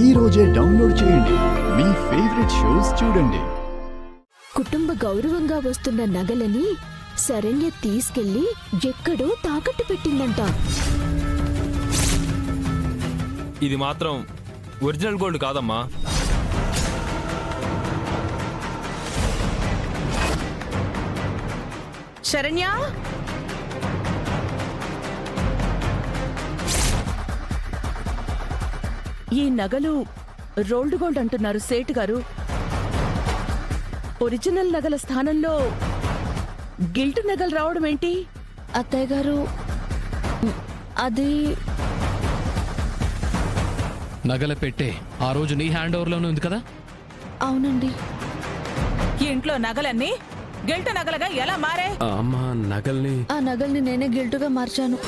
ఈ రోజే డౌన్లోడ్ చేయండి. మీ ఫేవరెట్ షోస్ చూడండి. కుటుంబ గౌరవంగా వస్తున్న నగలని శరణ్య తీసుకెళ్లి ఎక్కడో తాకట్టు పెట్టిందంట. ఇది మాత్రం ఒరిజినల్ గోల్డ్ కాదమ్మా. శరణ్య, ఈ నగలు రోల్డ్ గోల్డ్ అంటున్నారు సేటు గారు. ఒరిజినల్ నగల స్థానంలో గిల్ట్ నగలు రావడం ఏంటి? అత్తయ్య గారు, అది నగల పెట్టే ఆ రోజు నీ హ్యాండ్ ఓవర్లోనే ఉంది కదా? అవునండి. ఈ ఇంట్లో నగలన్నీ గిల్ట్ నగలుగా ఎలా మారే? అమ్మా, నగల్ని ఆ నగల్ని నేనే గిల్టుగా మార్చాను.